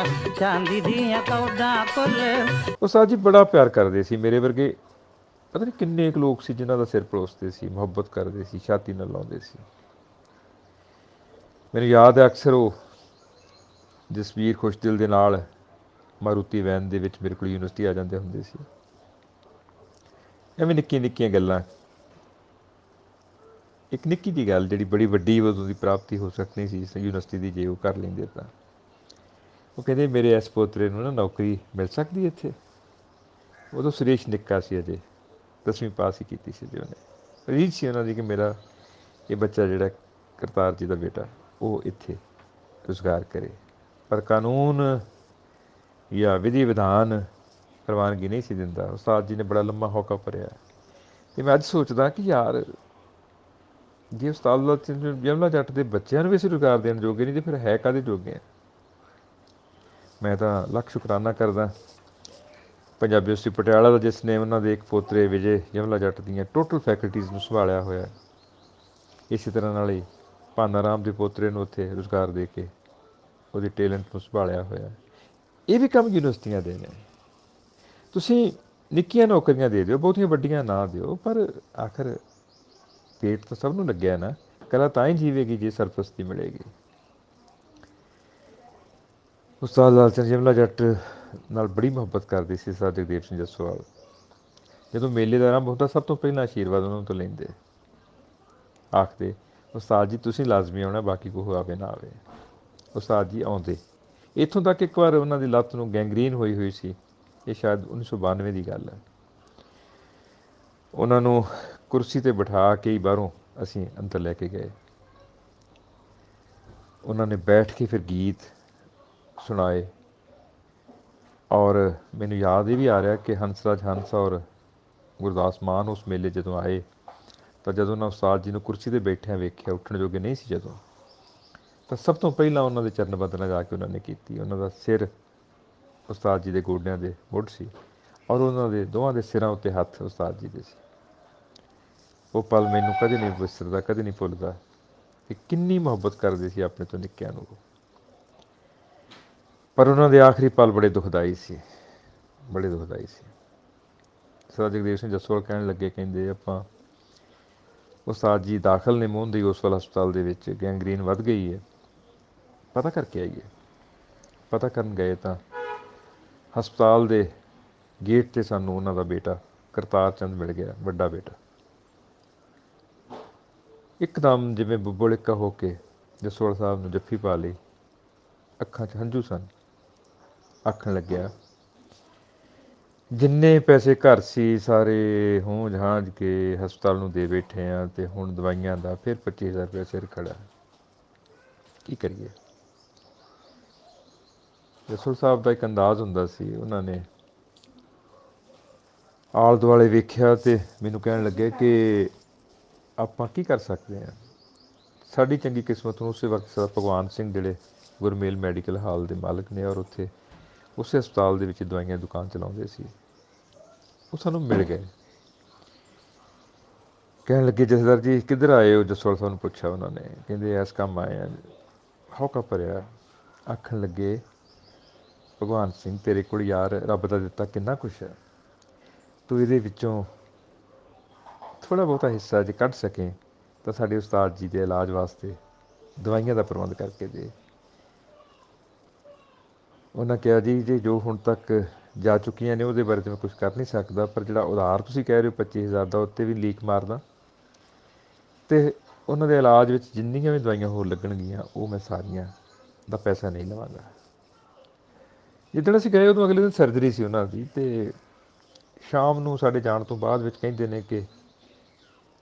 ਚਾਂਦੀ ਦੀਆਂ ਕੌਡਾਂ ਕੁੱਲ। ਉਸਤਾਦ ਜੀ ਬੜਾ ਪਿਆਰ ਕਰਦੇ ਸੀ। ਮੇਰੇ ਵਰਗੇ ਪਤਾ ਨਹੀਂ ਕਿੰਨੇ ਕੁ ਲੋਕ ਸੀ ਜਿਨ੍ਹਾਂ ਦਾ ਸਿਰ ਪਰੋਸਦੇ ਸੀ, ਮੁਹੱਬਤ ਕਰਦੇ ਸੀ, ਛਾਤੀ ਨਾਲ ਲਾਉਂਦੇ ਸੀ। ਮੈਨੂੰ ਯਾਦ ਹੈ ਅਕਸਰ ਉਹ ਜਸਵੀਰ ਖੁਸ਼ਦਿਲ ਦੇ ਨਾਲ ਮਾਰੂਤੀ ਵੈਨ ਦੇ ਵਿੱਚ ਮੇਰੇ ਕੋਲ ਯੂਨੀਵਰਸਿਟੀ ਆ ਜਾਂਦੇ ਹੁੰਦੇ ਸੀ। ਐਵੇਂ ਨਿੱਕੀਆਂ ਨਿੱਕੀਆਂ ਗੱਲਾਂ, ਇੱਕ ਨਿੱਕੀ ਜਿਹੀ ਗੱਲ ਜਿਹੜੀ ਬੜੀ ਵੱਡੀ ਉਦੋਂ ਦੀ ਪ੍ਰਾਪਤੀ ਹੋ ਸਕਦੀ ਸੀ ਯੂਨੀਵਰਸਿਟੀ ਦੀ, ਜੇ ਉਹ ਕਰ ਲੈਂਦੇ ਤਾਂ। ਉਹ ਕਹਿੰਦੇ ਮੇਰੇ ਇਸ ਪੋਤਰੇ ਨੂੰ ਨਾ ਨੌਕਰੀ ਮਿਲ ਸਕਦੀ ਇੱਥੇ। ਉਦੋਂ ਸੁਰੇਸ਼ ਨਿੱਕਾ ਸੀ, ਅਜੇ 10ਵੀਂ ਪਾਸ ਹੀ ਕੀਤੀ ਸੀ ਜੀ ਉਹਨੇ। ਰੀਝ ਸੀ ਉਹਨਾਂ ਦੀ ਕਿ ਮੇਰਾ ਇਹ ਬੱਚਾ ਜਿਹੜਾ ਕਰਤਾਰ ਜੀ ਦਾ ਬੇਟਾ ਉਹ ਇੱਥੇ ਰੁਜ਼ਗਾਰ ਕਰੇ, ਪਰ ਕਾਨੂੰਨ ਜਾਂ ਵਿਧੀ ਵਿਧਾਨ ਪ੍ਰਵਾਨਗੀ ਨਹੀਂ ਸੀ ਦਿੰਦਾ। ਉਸਤਾਦ ਜੀ ਨੇ ਬੜਾ ਲੰਮਾ ਹੌਕਾ ਭਰਿਆ। ਅਤੇ ਮੈਂ ਅੱਜ ਸੋਚਦਾ ਕਿ ਯਾਰ ਜੇ ਉਸਤਾਦ ਲਾਲ ਚੰਦ ਯਮਲਾ ਜੱਟ ਦੇ ਬੱਚਿਆਂ ਨੂੰ ਵੀ ਅਸੀਂ ਰੁਜ਼ਗਾਰ ਦੇਣ ਜੋਗੇ ਨਹੀਂ, ਤਾਂ ਫਿਰ ਹੈ ਕਾਹਦੇ ਜੋਗੇ ਆ। ਮੈਂ ਤਾਂ ਲੱਖ ਸ਼ੁਕਰਾਨਾ ਕਰਦਾ ਪੰਜਾਬੀ ਯੂਨੀਵਰਸਿਟੀ ਪਟਿਆਲਾ ਦਾ, ਜਿਸ ਨੇ ਉਹਨਾਂ ਦੇ ਇੱਕ ਪੋਤਰੇ ਵਿਜੇ ਯਮਲਾ ਜੱਟ ਦੀਆਂ ਟੋਟਲ ਫੈਕਲਟੀਜ਼ ਨੂੰ ਸੰਭਾਲਿਆ ਹੋਇਆ। ਇਸੇ ਤਰ੍ਹਾਂ ਨਾਲ ਹੀ ਭਾਨਾ ਰਾਮ ਦੇ ਪੋਤਰੇ ਨੂੰ ਉੱਥੇ ਰੁਜ਼ਗਾਰ ਦੇ ਕੇ ਉਹਦੀ ਟੈਲੈਂਟ ਨੂੰ ਸੰਭਾਲਿਆ ਹੋਇਆ। ਇਹ ਵੀ ਕੰਮ ਯੂਨੀਵਰਸਿਟੀਆਂ ਦੇ ਨੇ। ਤੁਸੀਂ ਨਿੱਕੀਆਂ ਨੌਕਰੀਆਂ ਦੇ ਦਿਓ, ਬਹੁਤੀਆਂ ਵੱਡੀਆਂ ਨਾ ਦਿਓ, ਪਰ ਆਖਰ ਪੇਟ ਤਾਂ ਸਭ ਨੂੰ ਲੱਗਿਆ ਨਾ। ਕਲਾ ਤਾਂ ਹੀ ਜੀਵੇਗੀ ਜੇ ਸਰਪ੍ਰਸਤੀ ਮਿਲੇਗੀ। ਉਸਤਾਦ ਲਾਲ ਚੰਦ ਯਮਲਾ ਜੱਟ ਨਾਲ ਬੜੀ ਮੁਹੱਬਤ ਕਰਦੀ ਸੀ ਸਰਦਾਰ ਜਗਦੇਵ ਸਿੰਘ ਜੱਸੋਵਾਲ। ਜਦੋਂ ਮੇਲੇ ਦਾ ਆਰੰਭ ਹੁੰਦਾ, ਸਭ ਤੋਂ ਪਹਿਲਾਂ ਆਸ਼ੀਰਵਾਦ ਉਹਨਾਂ ਤੋਂ ਲੈਂਦੇ। ਆਖਦੇ, ਉਸਤਾਦ ਜੀ ਤੁਸੀਂ ਲਾਜ਼ਮੀ ਆਉਣਾ, ਬਾਕੀ ਕੋਈ ਆਵੇ ਨਾ ਆਵੇ। ਉਸਤਾਦ ਜੀ ਆਉਂਦੇ। ਇੱਥੋਂ ਤੱਕ ਇੱਕ ਵਾਰ ਉਹਨਾਂ ਦੀ ਲੱਤ ਨੂੰ ਗੈਂਗਰੀਨ ਹੋਈ ਹੋਈ ਸੀ। ਇਹ ਸ਼ਾਇਦ 1992 ਦੀ ਗੱਲ ਹੈ। ਉਹਨਾਂ ਨੂੰ ਕੁਰਸੀ 'ਤੇ ਬਿਠਾ ਕੇ ਹੀ ਬਾਹਰੋਂ ਅਸੀਂ ਅੰਦਰ ਲੈ ਕੇ ਗਏ। ਉਹਨਾਂ ਨੇ ਬੈਠ ਕੇ ਫਿਰ ਗੀਤ ਸੁਣਾਏ। ਔਰ ਮੈਨੂੰ ਯਾਦ ਇਹ ਵੀ ਆ ਰਿਹਾ ਕਿ ਹੰਸਰਾਜ ਹੰਸ ਔਰ ਗੁਰਦਾਸ ਮਾਨ ਉਸ ਮੇਲੇ ਜਦੋਂ ਆਏ, ਤਾਂ ਜਦੋਂ ਉਹਨਾਂ ਉਸਤਾਦ ਜੀ ਨੂੰ ਕੁਰਸੀ 'ਤੇ ਬੈਠਿਆਂ ਵੇਖਿਆ, ਉੱਠਣ ਜੋਗੇ ਨਹੀਂ ਸੀ ਜਦੋਂ, ਤਾਂ ਸਭ ਤੋਂ ਪਹਿਲਾਂ ਉਹਨਾਂ ਦੇ ਚਰਨ ਬੰਦਨਾ ਜਾ ਕੇ ਉਹਨਾਂ ਨੇ ਕੀਤੀ। ਉਹਨਾਂ ਦਾ ਸਿਰ ਉਸਤਾਦ ਜੀ ਦੇ ਗੋਡਿਆਂ ਦੇ ਮੁੱਢ ਸੀ ਔਰ ਉਹਨਾਂ ਦੇ ਦੋਵਾਂ ਦੇ ਸਿਰਾਂ ਉੱਤੇ ਹੱਥ ਉਸਤਾਦ ਜੀ ਦੇ ਸੀ। ਉਹ ਪਲ ਮੈਨੂੰ ਕਦੇ ਨਹੀਂ ਵਿਸਰਦਾ, ਕਦੇ ਨਹੀਂ ਭੁੱਲਦਾ ਕਿ ਕਿੰਨੀ ਮੁਹੱਬਤ ਕਰਦੇ ਸੀ ਆਪਣੇ ਤੋਂ ਨਿੱਕਿਆਂ ਨੂੰ। ਪਰ ਉਹਨਾਂ ਦੇ ਆਖਰੀ ਪਲ ਬੜੇ ਦੁਖਦਾਈ ਸੀ, ਬੜੇ ਦੁਖਦਾਈ ਸੀ। ਸਰਦਾਰ ਜਗਦੇਵ ਸਿੰਘ ਜੱਸੋਵਾਲ ਕਹਿਣ ਲੱਗੇ, ਕਹਿੰਦੇ ਆਪਾਂ ਉਸਤਾਦ ਜੀ ਦਾਖਲ ਨੇ ਮੋਹਨ ਦੀ ਗੋਸਵਾਲ ਹਸਪਤਾਲ ਦੇ ਵਿੱਚ, ਗੈਂਗਰੀਨ ਵੱਧ ਗਈ ਹੈ, ਪਤਾ ਕਰਕੇ ਆਈਏ। ਪਤਾ ਕਰਨ ਗਏ ਤਾਂ ਹਸਪਤਾਲ ਦੇ ਗੇਟ 'ਤੇ ਸਾਨੂੰ ਉਹਨਾਂ ਦਾ ਬੇਟਾ ਕਰਤਾਰ ਚੰਦ ਮਿਲ ਗਿਆ, ਵੱਡਾ ਬੇਟਾ। ਇੱਕਦਮ ਜਿਵੇਂ ਬੁੱਬੁਲਿਕਾ ਹੋ ਕੇ ਜੱਸੋਵਾਲ ਸਾਹਿਬ ਨੂੰ ਜੱਫੀ ਪਾ ਲਈ। ਅੱਖਾਂ 'ਚ ਹੰਝੂ ਸਨ। ਆਖਣ ਲੱਗਿਆ, ਜਿੰਨੇ ਪੈਸੇ ਘਰ ਸੀ ਸਾਰੇ ਹੂੰਝ ਹਾਂਝ ਕੇ ਹਸਪਤਾਲ ਨੂੰ ਦੇ ਬੈਠੇ ਹਾਂ, ਅਤੇ ਹੁਣ ਦਵਾਈਆਂ ਦਾ ਫਿਰ 25,000 ਰੁਪਇਆ ਸਿਰ ਖੜਾ। ਕੀ ਕਰੀਏ। ਜੱਸੋਵਾਲ ਸਾਹਿਬ ਦਾ ਇੱਕ ਅੰਦਾਜ਼ ਹੁੰਦਾ ਸੀ। ਉਹਨਾਂ ਨੇ ਆਲੇ ਦੁਆਲੇ ਵੇਖਿਆ ਅਤੇ ਮੈਨੂੰ ਕਹਿਣ ਲੱਗੇ ਕਿ ਆਪਾਂ ਕੀ ਕਰ ਸਕਦੇ ਹਾਂ। ਸਾਡੀ ਚੰਗੀ ਕਿਸਮਤ ਨੂੰ ਉਸੇ ਵਕਤ ਸਰਦਾਰ ਭਗਵਾਨ ਸਿੰਘ, ਜਿਹੜੇ ਗੁਰਮੇਲ ਮੈਡੀਕਲ ਹਾਲ ਦੇ ਮਾਲਕ ਨੇ ਔਰ ਉੱਥੇ ਉਸੇ ਹਸਪਤਾਲ ਦੇ ਵਿੱਚ ਦਵਾਈਆਂ ਦੀ ਦੁਕਾਨ ਚਲਾਉਂਦੇ ਸੀ, ਉਹ ਸਾਨੂੰ ਮਿਲ ਗਏ। ਕਹਿਣ ਲੱਗੇ, ਜਥੇਦਾਰ ਜੀ ਕਿੱਧਰ ਆਏ ਹੋ? ਜੱਸੋਵਾਲ ਸਾਹਿਬ ਨੂੰ ਪੁੱਛਿਆ ਉਹਨਾਂ ਨੇ। ਕਹਿੰਦੇ ਇਸ ਕੰਮ ਆਏ ਆ। ਹੌਕਾ ਭਰਿਆ। ਆਖਣ ਲੱਗੇ, ਭਗਵਾਨ ਸਿੰਘ ਤੇਰੇ ਕੋਲ ਯਾਰ ਰੱਬ ਦਾ ਦਿੱਤਾ ਕਿੰਨਾ ਕੁਛ ਹੈ, ਤੂੰ ਇਹਦੇ ਵਿੱਚੋਂ ਥੋੜ੍ਹਾ ਬਹੁਤਾ ਹਿੱਸਾ ਜੇ ਕੱਢ ਸਕੇ ਤਾਂ ਸਾਡੇ ਉਸਤਾਦ ਜੀ ਦੇ ਇਲਾਜ ਵਾਸਤੇ ਦਵਾਈਆਂ ਦਾ ਪ੍ਰਬੰਧ ਕਰਕੇ ਦੇ। ਉਹਨਾਂ ਕਿਹਾ, ਜੀ ਜੇ ਜੋ ਹੁਣ ਤੱਕ ਜਾ ਚੁੱਕੀਆਂ ਨੇ ਉਹਦੇ ਬਾਰੇ ਤਾਂ ਮੈਂ ਕੁਛ ਕਰ ਨਹੀਂ ਸਕਦਾ, ਪਰ ਜਿਹੜਾ ਉਧਾਰ ਤੁਸੀਂ ਕਹਿ ਰਹੇ ਹੋ 25,000 ਦਾ, ਉੱਤੇ ਵੀ ਲੀਕ ਮਾਰਦਾ ਅਤੇ ਉਹਨਾਂ ਦੇ ਇਲਾਜ ਵਿੱਚ ਜਿੰਨੀਆਂ ਵੀ ਦਵਾਈਆਂ ਹੋਰ ਲੱਗਣਗੀਆਂ ਉਹ ਮੈਂ ਸਾਰੀਆਂ ਦਾ ਪੈਸਾ ਨਹੀਂ ਲਵਾਂਗਾ। ਜਿੱਦਣ ਅਸੀਂ ਗਏ ਉਦੋਂ ਅਗਲੇ ਦਿਨ ਸਰਜਰੀ ਸੀ ਉਹਨਾਂ ਦੀ, ਅਤੇ ਸ਼ਾਮ ਨੂੰ ਸਾਡੇ ਜਾਣ ਤੋਂ ਬਾਅਦ ਵਿੱਚ ਕਹਿੰਦੇ ਨੇ ਕਿ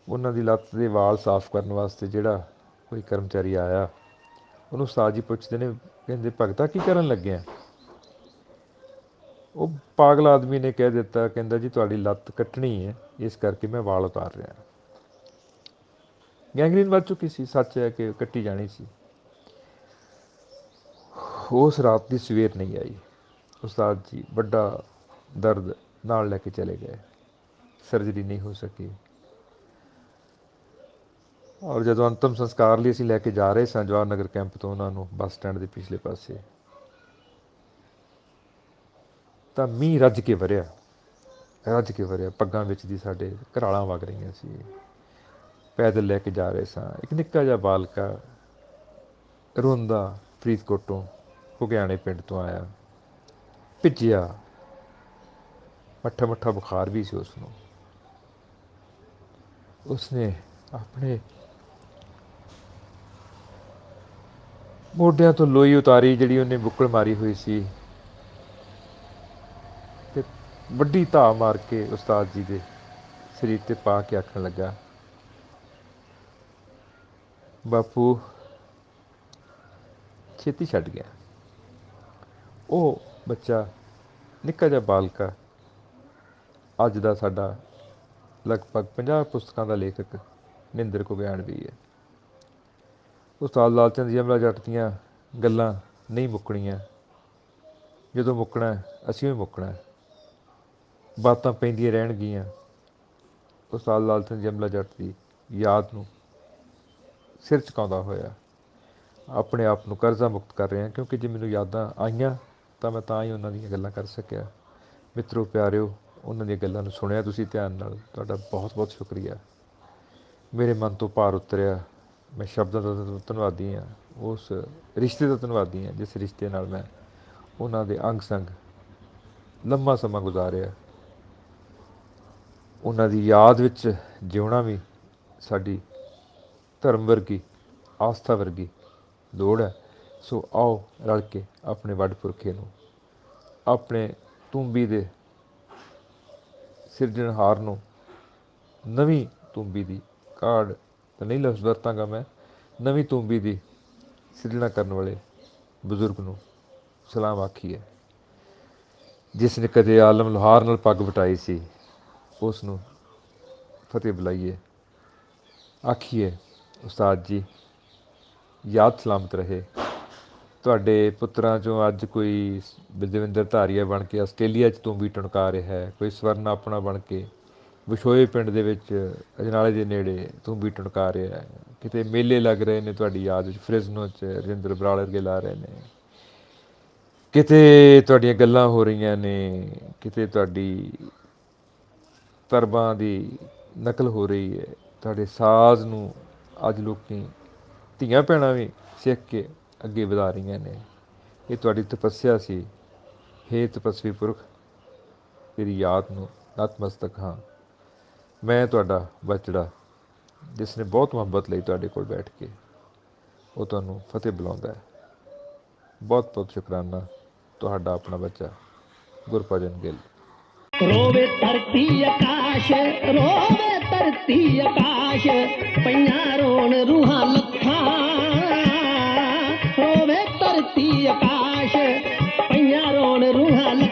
ਉਹਨਾਂ ਦੀ ਲੱਤ ਦੇ ਵਾਲ ਸਾਫ਼ ਕਰਨ ਵਾਸਤੇ ਜਿਹੜਾ ਕੋਈ ਕਰਮਚਾਰੀ ਆਇਆ, ਉਹਨੂੰ ਉਸਤਾਦ ਜੀ ਪੁੱਛਦੇ ਨੇ, ਕਹਿੰਦੇ ਭਗਤਾ ਕੀ ਕਰਨ ਲੱਗਿਆ? ਉਹ ਪਾਗਲ ਆਦਮੀ ਨੇ ਕਹਿ ਦਿੱਤਾ, ਕਹਿੰਦਾ ਜੀ ਤੁਹਾਡੀ ਲੱਤ ਕੱਟਣੀ ਹੈ, ਇਸ ਕਰਕੇ ਮੈਂ ਵਾਲ ਉਤਾਰ ਰਿਹਾ। ਗੈਂਗਰੀਨ ਵੱਧ ਚੁੱਕੀ ਸੀ, ਸੱਚ ਹੈ ਕਿ ਕੱਟੀ ਜਾਣੀ ਸੀ। ਉਸ ਰਾਤ ਦੀ ਸਵੇਰ ਨਹੀਂ ਆਈ। ਉਸਤਾਦ ਜੀ ਵੱਡਾ ਦਰਦ ਨਾਲ ਲੈ ਕੇ ਚਲੇ ਗਏ। ਸਰਜਰੀ ਨਹੀਂ ਹੋ ਸਕੀ। ਔਰ ਜਦੋਂ ਅੰਤਮ ਸੰਸਕਾਰ ਲਈ ਅਸੀਂ ਲੈ ਕੇ ਜਾ ਰਹੇ ਸਾਂ ਜਵਾਹਰ ਨਗਰ ਕੈਂਪ ਤੋਂ ਉਹਨਾਂ ਨੂੰ ਬੱਸ ਸਟੈਂਡ ਦੇ ਪਿਛਲੇ ਪਾਸੇ, ਤਾਂ ਮੀਂਹ ਰੱਜ ਕੇ ਵਰਿਆ, ਰੱਜ ਕੇ ਵਰਿਆ। ਪੱਗਾਂ ਵਿੱਚ ਦੀ ਸਾਡੇ ਘਰਾਲਾਂ ਵਗ ਰਹੀਆਂ ਸੀ। ਪੈਦਲ ਲੈ ਕੇ ਜਾ ਰਹੇ ਸਾਂ। ਇੱਕ ਨਿੱਕਾ ਜਿਹਾ ਬਾਲਕਾ ਰੋਂਦਾ ਫਰੀਦਕੋਟੋਂ ਘੁਗਿਆਣੇ ਪਿੰਡ ਤੋਂ ਆਇਆ, ਭਿੱਜਿਆ, ਮੱਠਾ ਮੱਠਾ ਬੁਖਾਰ ਵੀ ਸੀ ਉਸਨੂੰ। ਉਸਨੇ ਆਪਣੇ ਮੋਢਿਆਂ ਤੋਂ ਲੋਈ ਉਤਾਰੀ ਜਿਹੜੀ ਉਹਨੇ ਬੁੱਕਲ ਮਾਰੀ ਹੋਈ ਸੀ, ਅਤੇ ਵੱਡੀ ਧਾਹ ਮਾਰ ਕੇ ਉਸਤਾਦ ਜੀ ਦੇ ਸਰੀਰ 'ਤੇ ਪਾ ਕੇ ਆਖਣ ਲੱਗਾ, ਬਾਪੂ ਛੇਤੀ ਛੱਡ ਗਿਆ। ਉਹ ਬੱਚਾ, ਨਿੱਕਾ ਜਿਹਾ ਬਾਲਕਾ, ਅੱਜ ਦਾ ਸਾਡਾ ਲਗਭਗ 50 ਪੁਸਤਕਾਂ ਦਾ ਲੇਖਕ ਮਹਿੰਦਰ ਘੁਗਿਆਣ ਵੀ ਹੈ। ਉਸਤਾਦ ਲਾਲ ਚੰਦ ਯਮਲਾ ਜੱਟ ਦੀਆਂ ਗੱਲਾਂ ਨਹੀਂ ਮੁੱਕਣੀਆਂ। ਜਦੋਂ ਮੁੱਕਣਾ ਅਸੀਂ ਵੀ ਮੁੱਕਣਾ। ਬਾਤਾਂ ਪੈਂਦੀਆਂ ਰਹਿਣਗੀਆਂ। ਉਸਤਾਦ ਲਾਲ ਸਿੰਘ ਜਮਲਾ ਜੱਟ ਦੀ ਯਾਦ ਨੂੰ ਸਿਰ ਝੁਕਾਉਂਦਾ ਹੋਇਆ ਆਪਣੇ ਆਪ ਨੂੰ ਕਰਜ਼ਾ ਮੁਕਤ ਕਰ ਰਿਹਾ, ਕਿਉਂਕਿ ਜੇ ਮੈਨੂੰ ਯਾਦਾਂ ਆਈਆਂ ਤਾਂ ਮੈਂ ਤਾਂ ਹੀ ਉਹਨਾਂ ਦੀਆਂ ਗੱਲਾਂ ਕਰ ਸਕਿਆ। ਮਿੱਤਰੋ ਪਿਆਰਿਓ, ਉਹਨਾਂ ਦੀਆਂ ਗੱਲਾਂ ਨੂੰ ਸੁਣਿਆ ਤੁਸੀਂ ਧਿਆਨ ਨਾਲ, ਤੁਹਾਡਾ ਬਹੁਤ ਬਹੁਤ ਸ਼ੁਕਰੀਆ। ਮੇਰੇ ਮਨ ਤੋਂ ਭਾਰ ਉਤਰਿਆ। ਮੈਂ ਸ਼ਬਦਾਂ ਦਾ ਧੰਨਵਾਦੀ ਹਾਂ, ਉਸ ਰਿਸ਼ਤੇ ਦਾ ਧੰਨਵਾਦੀ ਹਾਂ ਜਿਸ ਰਿਸ਼ਤੇ ਨਾਲ ਮੈਂ ਉਹਨਾਂ ਦੇ ਅੰਗ ਸੰਗ ਲੰਮਾ ਸਮਾਂ ਗੁਜ਼ਾਰਿਆ। ਉਹਨਾਂ ਦੀ ਯਾਦ ਵਿੱਚ ਜਿਉਣਾ ਵੀ ਸਾਡੀ ਧਰਮ ਵਰਗੀ, ਆਸਥਾ ਵਰਗੀ ਲੋੜ ਹੈ। ਸੋ ਆਓ ਰਲ ਕੇ ਆਪਣੇ ਵੱਡ ਪੁਰਖੇ ਨੂੰ, ਆਪਣੇ ਤੂੰਬੀ ਦੇ ਸਿਰਜਣਹਾਰ ਨੂੰ, ਨਵੀਂ ਤੂੰਬੀ ਦੀ ਕਾਢ ਤਾਂ ਨਹੀਂ ਲਫ਼ਜ਼ ਵਰਤਾਂਗਾ ਮੈਂ, ਨਵੀਂ ਤੂੰਬੀ ਦੀ ਸਿਰਜਣਾ ਕਰਨ ਵਾਲੇ ਬਜ਼ੁਰਗ ਨੂੰ ਸਲਾਮ ਆਖੀਏ। ਜਿਸ ਨੇ ਕਦੇ ਆਲਮ ਲੋਹਾਰ ਨਾਲ ਪੱਗ ਵਟਾਈ ਸੀ, ਉਸ ਨੂੰ ਫਤਿਹ ਬੁਲਾਈਏ। ਆਖੀਏ, ਉਸਤਾਦ ਜੀ ਯਾਦ ਸਲਾਮਤ ਰਹੇ। ਤੁਹਾਡੇ ਪੁੱਤਰਾਂ 'ਚੋਂ ਅੱਜ ਕੋਈ ਬਲਜਿੰਦਰ ਧਾਰੀਆ ਬਣ ਕੇ ਆਸਟ੍ਰੇਲੀਆ 'ਚ ਤੂੰਬੀ ਟਣਕਾ ਰਿਹਾ ਹੈ, ਕੋਈ ਸਵਰਨ ਆਪਣਾ ਬਣ ਕੇ ਵਿਸ਼ੋਏ ਪਿੰਡ ਦੇ ਵਿੱਚ ਅਜਨਾਲੇ ਦੇ ਨੇੜੇ ਤੂੰਬੀ ਟਣਕਾ ਰਿਹਾ ਹੈ। ਕਿਤੇ ਮੇਲੇ ਲੱਗ ਰਹੇ ਨੇ ਤੁਹਾਡੀ ਯਾਦ ਵਿੱਚ, ਫਰਿਜ਼ਨੋ 'ਚ ਰਜਿੰਦਰ ਬਰਾੜ ਵਰਗੇ ਲਾ ਰਹੇ ਨੇ, ਕਿਤੇ ਤੁਹਾਡੀਆਂ ਗੱਲਾਂ ਹੋ ਰਹੀਆਂ ਨੇ, ਕਿਤੇ ਤੁਹਾਡੀ ਤਰਬਾਂ ਦੀ ਨਕਲ ਹੋ ਰਹੀ ਹੈ, ਤੁਹਾਡੇ ਸਾਜ਼ ਨੂੰ ਅੱਜ ਲੋਕੀ ਧੀਆਂ ਭੈਣਾਂ ਵੀ ਸਿੱਖ ਕੇ ਅੱਗੇ ਵਧਾ ਰਹੀਆਂ ਨੇ। ਇਹ ਤੁਹਾਡੀ ਤਪੱਸਿਆ ਸੀ। ਹੇ ਤਪੱਸਵੀ ਪੁਰਖ, ਤੇਰੀ ਯਾਦ ਨੂੰ ਨਤਮਸਤਕ ਹਾਂ। ਮੈਂ ਤੁਹਾਡਾ ਬਚੜਾ, ਜਿਸ ਨੇ ਬਹੁਤ ਮੁਹੱਬਤ ਲਈ ਤੁਹਾਡੇ ਕੋਲ ਬੈਠ ਕੇ, ਉਹ ਤੁਹਾਨੂੰ ਫਤਿਹ ਬੁਲਾਉਂਦਾ ਹੈ। ਬਹੁਤ ਬਹੁਤ ਸ਼ੁਕਰਾਨਾ। ਤੁਹਾਡਾ ਆਪਣਾ ਬੱਚਾ ਗੁਰਭਜਨ ਗਿੱਲ। ਰੋਵੇ ਧਰਤੀ ਆਕਾਸ਼, ਰੋਵੇ ਧਰਤੀ ਆਕਾਸ਼, ਪਈਆਂ ਰੋਣ ਰੂਹਾਂ ਲੱਖਾਂ। ਰੋਵੇ ਧਰਤੀ ਆਕਾਸ਼, ਪਈਆਂ ਰੋਣ ਰੂਹਾਂ ਲੱਖਾਂ।